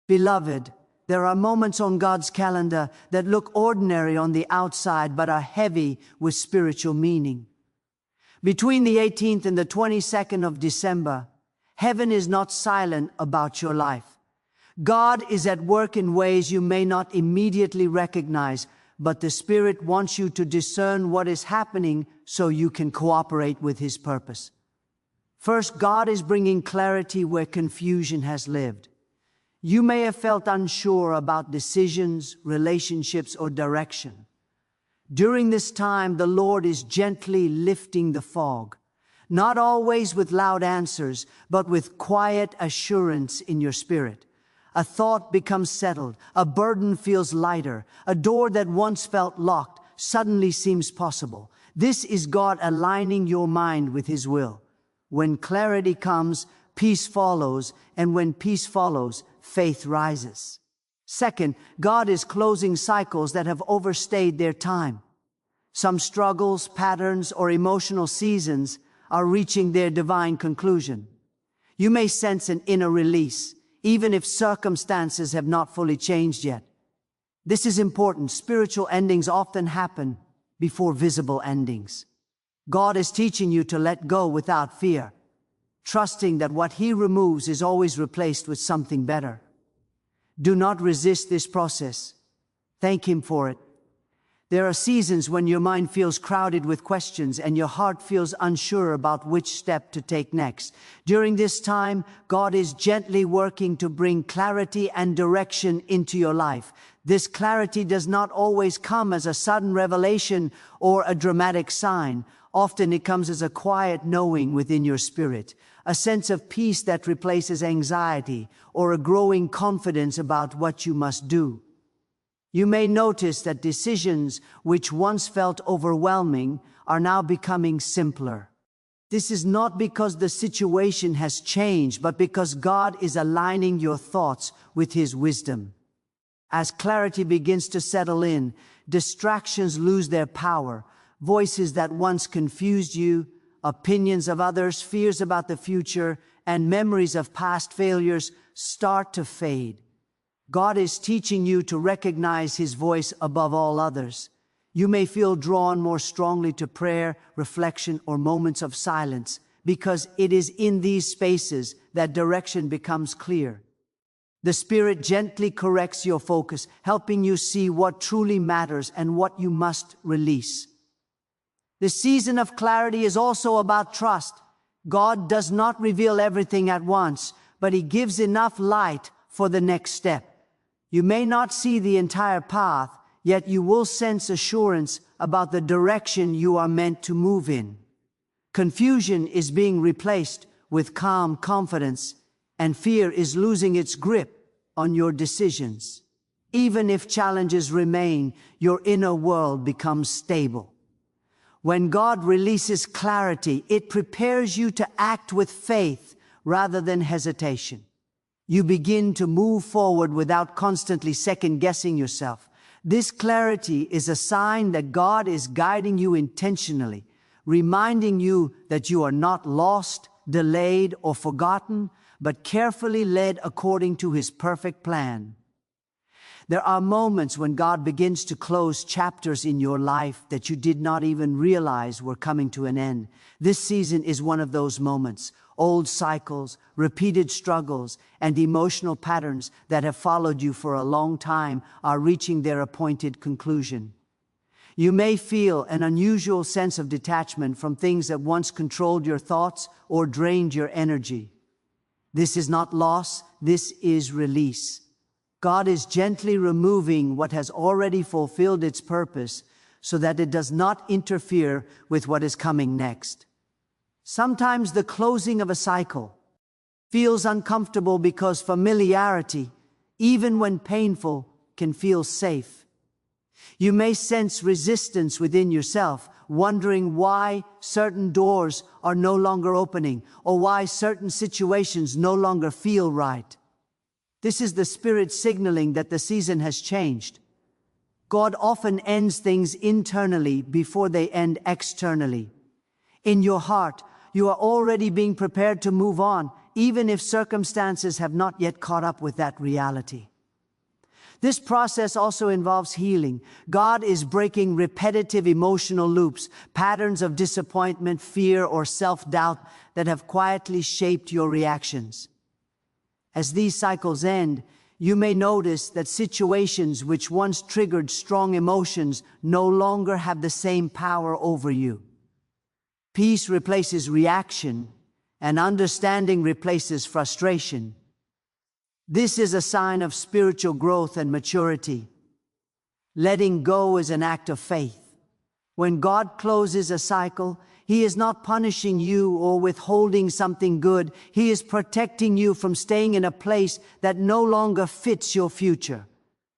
Beloved, there are moments on God's calendar that look ordinary on the outside but are heavy with spiritual meaning. Between the 18th and the 22nd of December, heaven is not silent about your life. God is at work in ways you may not immediately recognize, but the Spirit wants you to discern what is happening so you can cooperate with His purpose. First, God is bringing clarity where confusion has lived. You may have felt unsure about decisions, relationships, or direction. During this time, the Lord is gently lifting the fog, not always with loud answers, but with quiet assurance in your spirit. A thought becomes settled, a burden feels lighter, a door that once felt locked suddenly seems possible. This is God aligning your mind with His will. When clarity comes, peace follows, and when peace follows, faith rises. Second, God is closing cycles that have overstayed their time. Some struggles, patterns, or emotional seasons are reaching their divine conclusion. You may sense an inner release, even if circumstances have not fully changed yet. This is important. Spiritual endings often happen before visible endings. God is teaching you to let go without fear, trusting that what He removes is always replaced with something better. Do not resist this process. Thank Him for it. There are seasons when your mind feels crowded with questions and your heart feels unsure about which step to take next. During this time, God is gently working to bring clarity and direction into your life. This clarity does not always come as a sudden revelation or a dramatic sign. Often it comes as a quiet knowing within your spirit, a sense of peace that replaces anxiety, or a growing confidence about what you must do. You may notice that decisions which once felt overwhelming are now becoming simpler. This is not because the situation has changed, but because God is aligning your thoughts with His wisdom. As clarity begins to settle in, distractions lose their power. Voices that once confused you, opinions of others, fears about the future, and memories of past failures start to fade. God is teaching you to recognize His voice above all others. You may feel drawn more strongly to prayer, reflection, or moments of silence, because it is in these spaces that direction becomes clear. The Spirit gently corrects your focus, helping you see what truly matters and what you must release. The season of clarity is also about trust. God does not reveal everything at once, but He gives enough light for the next step. You may not see the entire path, yet you will sense assurance about the direction you are meant to move in. Confusion is being replaced with calm confidence, and fear is losing its grip on your decisions. Even if challenges remain, your inner world becomes stable. When God releases clarity, it prepares you to act with faith rather than hesitation. You begin to move forward without constantly second-guessing yourself. This clarity is a sign that God is guiding you intentionally, reminding you that you are not lost, delayed, or forgotten, but carefully led according to His perfect plan. There are moments when God begins to close chapters in your life that you did not even realize were coming to an end. This season is one of those moments. Old cycles, repeated struggles, and emotional patterns that have followed you for a long time are reaching their appointed conclusion. You may feel an unusual sense of detachment from things that once controlled your thoughts or drained your energy. This is not loss, this is release. God is gently removing what has already fulfilled its purpose so that it does not interfere with what is coming next. Sometimes the closing of a cycle feels uncomfortable because familiarity, even when painful, can feel safe. You may sense resistance within yourself, wondering why certain doors are no longer opening or why certain situations no longer feel right. This is the Spirit signaling that the season has changed. God often ends things internally before they end externally. In your heart, you are already being prepared to move on, even if circumstances have not yet caught up with that reality. This process also involves healing. God is breaking repetitive emotional loops, patterns of disappointment, fear, or self-doubt that have quietly shaped your reactions. As these cycles end, you may notice that situations which once triggered strong emotions no longer have the same power over you. Peace replaces reaction, and understanding replaces frustration. This is a sign of spiritual growth and maturity. Letting go is an act of faith. When God closes a cycle, He is not punishing you or withholding something good. He is protecting you from staying in a place that no longer fits your future.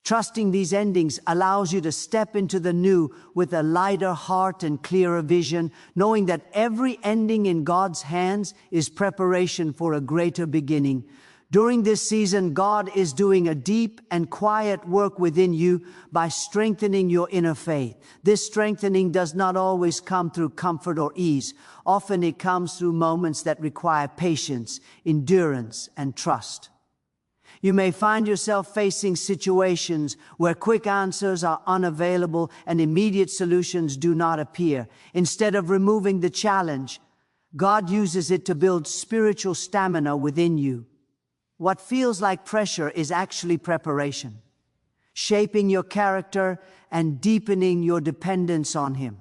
Trusting these endings allows you to step into the new with a lighter heart and clearer vision, knowing that every ending in God's hands is preparation for a greater beginning. During this season, God is doing a deep and quiet work within you by strengthening your inner faith. This strengthening does not always come through comfort or ease. Often it comes through moments that require patience, endurance, and trust. You may find yourself facing situations where quick answers are unavailable and immediate solutions do not appear. Instead of removing the challenge, God uses it to build spiritual stamina within you. What feels like pressure is actually preparation, shaping your character and deepening your dependence on Him.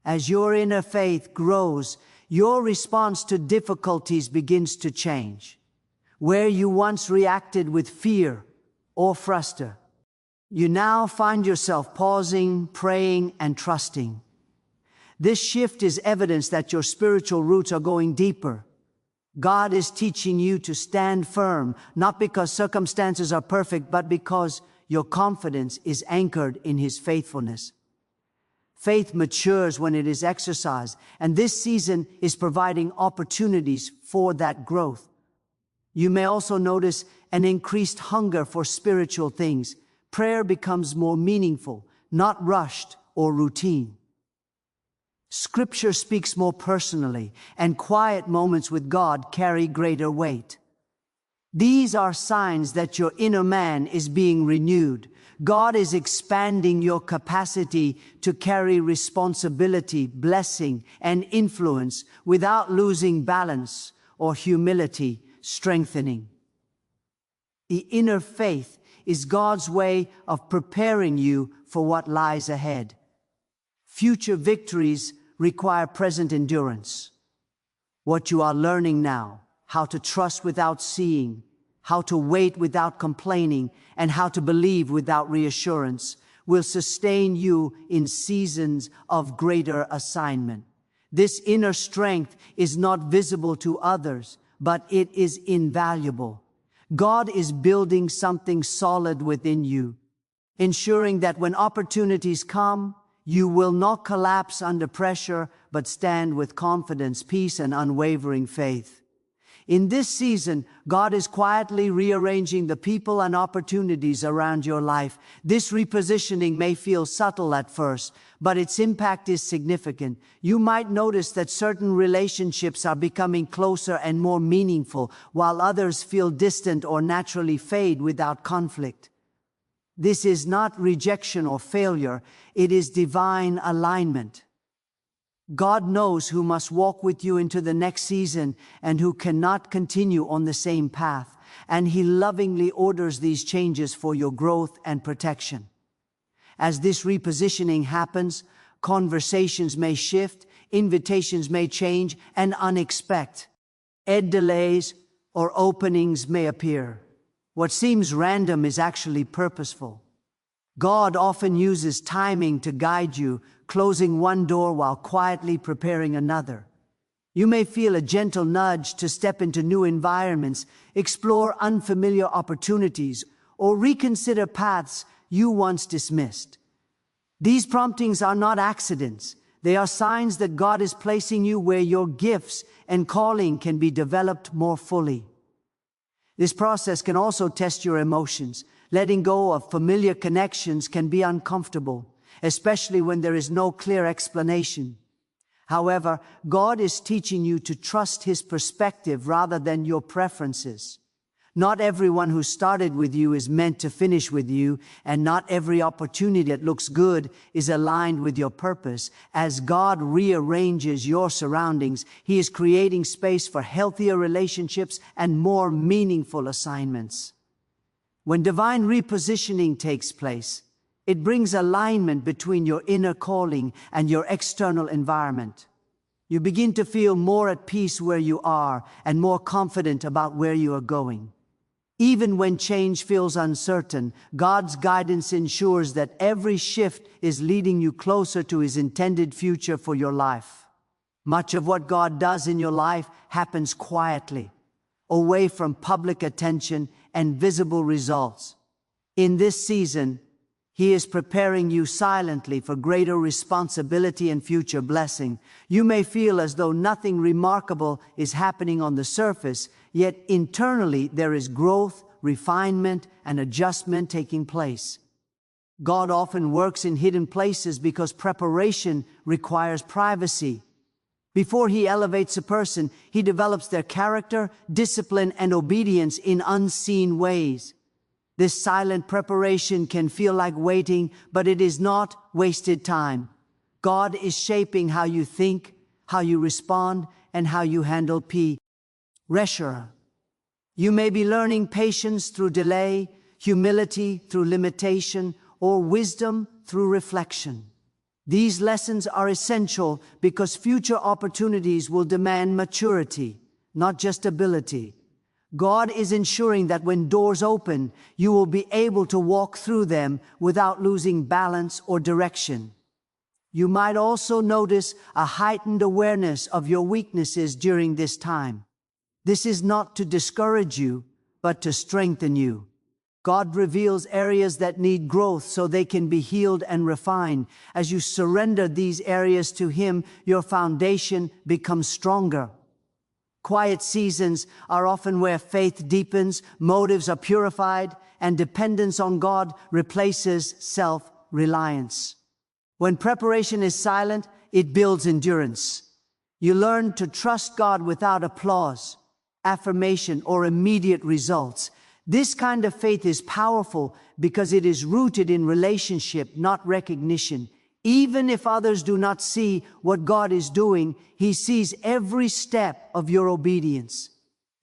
As your inner faith grows, your response to difficulties begins to change. Where you once reacted with fear or frustration, you now find yourself pausing, praying, and trusting. This shift is evidence that your spiritual roots are going deeper. God is teaching you to stand firm, not because circumstances are perfect, but because your confidence is anchored in His faithfulness. Faith matures when it is exercised, and this season is providing opportunities for that growth. You may also notice an increased hunger for spiritual things. Prayer becomes more meaningful, not rushed or routine. Scripture speaks more personally, and quiet moments with God carry greater weight. These are signs that your inner man is being renewed. God is expanding your capacity to carry responsibility, blessing, and influence without losing balance or humility, strengthening. The inner faith is God's way of preparing you for what lies ahead. Future victories require present endurance. What you are learning now, how to trust without seeing, how to wait without complaining, and how to believe without reassurance, will sustain you in seasons of greater assignment. This inner strength is not visible to others, but it is invaluable. God is building something solid within you, ensuring that when opportunities come, you will not collapse under pressure, but stand with confidence, peace, and unwavering faith. In this season, God is quietly rearranging the people and opportunities around your life. This repositioning may feel subtle at first, but its impact is significant. You might notice that certain relationships are becoming closer and more meaningful, while others feel distant or naturally fade without conflict. This is not rejection or failure, it is divine alignment. God knows who must walk with you into the next season and who cannot continue on the same path, and He lovingly orders these changes for your growth and protection. As this repositioning happens, conversations may shift, invitations may change, and unexpected delays or openings may appear. What seems random is actually purposeful. God often uses timing to guide you, closing one door while quietly preparing another. You may feel a gentle nudge to step into new environments, explore unfamiliar opportunities, or reconsider paths you once dismissed. These promptings are not accidents. They are signs that God is placing you where your gifts and calling can be developed more fully. This process can also test your emotions. Letting go of familiar connections can be uncomfortable, especially when there is no clear explanation. However, God is teaching you to trust His perspective rather than your preferences. Not everyone who started with you is meant to finish with you, and not every opportunity that looks good is aligned with your purpose. As God rearranges your surroundings, He is creating space for healthier relationships and more meaningful assignments. When divine repositioning takes place, it brings alignment between your inner calling and your external environment. You begin to feel more at peace where you are and more confident about where you are going. Even when change feels uncertain, God's guidance ensures that every shift is leading you closer to His intended future for your life. Much of what God does in your life happens quietly, away from public attention and visible results. In this season, He is preparing you silently for greater responsibility and future blessing. You may feel as though nothing remarkable is happening on the surface, yet internally there is growth, refinement, and adjustment taking place. God often works in hidden places because preparation requires privacy. Before He elevates a person, He develops their character, discipline, and obedience in unseen ways. This silent preparation can feel like waiting, but it is not wasted time. God is shaping how you think, how you respond, and how you handle pressure. You may be learning patience through delay, humility through limitation, or wisdom through reflection. These lessons are essential because future opportunities will demand maturity, not just ability. God is ensuring that when doors open, you will be able to walk through them without losing balance or direction. You might also notice a heightened awareness of your weaknesses during this time. This is not to discourage you, but to strengthen you. God reveals areas that need growth so they can be healed and refined. As you surrender these areas to Him, your foundation becomes stronger. Quiet seasons are often where faith deepens, motives are purified, and dependence on God replaces self-reliance. When preparation is silent, it builds endurance. You learn to trust God without applause, affirmation, or immediate results. This kind of faith is powerful because it is rooted in relationship, not recognition. Even if others do not see what God is doing, He sees every step of your obedience.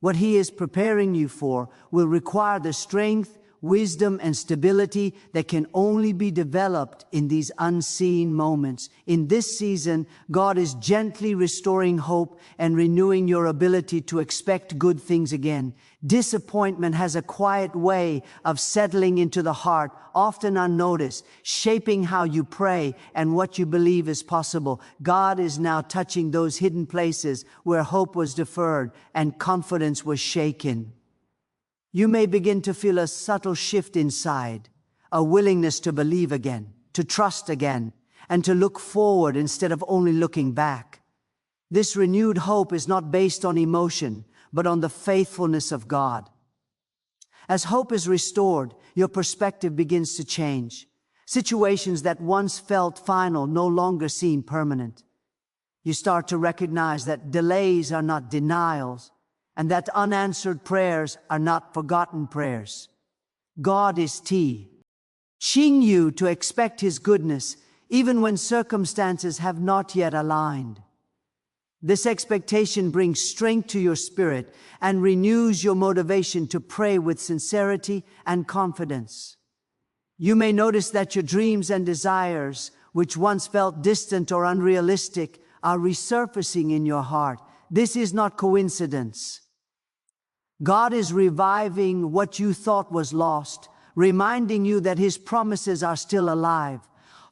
What He is preparing you for will require the strength, wisdom, and stability that can only be developed in these unseen moments. In this season, God is gently restoring hope and renewing your ability to expect good things again. Disappointment has a quiet way of settling into the heart, often unnoticed, shaping how you pray and what you believe is possible. God is now touching those hidden places where hope was deferred and confidence was shaken. You may begin to feel a subtle shift inside, a willingness to believe again, to trust again, and to look forward instead of only looking back. This renewed hope is not based on emotion, but on the faithfulness of God. As hope is restored, your perspective begins to change. Situations that once felt final no longer seem permanent. You start to recognize that delays are not denials, and that unanswered prayers are not forgotten prayers. God is teaching you to expect His goodness even when circumstances have not yet aligned. This expectation brings strength to your spirit and renews your motivation to pray with sincerity and confidence. You may notice that your dreams and desires, which once felt distant or unrealistic, are resurfacing in your heart. This is not coincidence. God is reviving what you thought was lost, reminding you that His promises are still alive.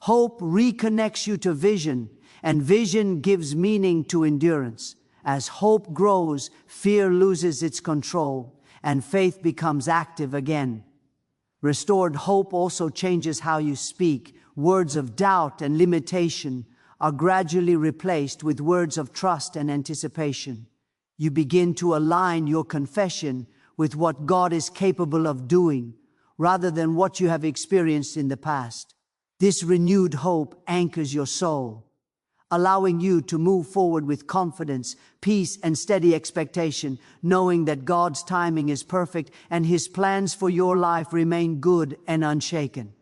Hope reconnects you to vision, and vision gives meaning to endurance. As hope grows, fear loses its control, and faith becomes active again. Restored hope also changes how you speak. Words of doubt and limitation are gradually replaced with words of trust and anticipation. You begin to align your confession with what God is capable of doing, rather than what you have experienced in the past. This renewed hope anchors your soul. allowing you to move forward with confidence, peace, and steady expectation, knowing that God's timing is perfect and His plans for your life remain good and unshaken.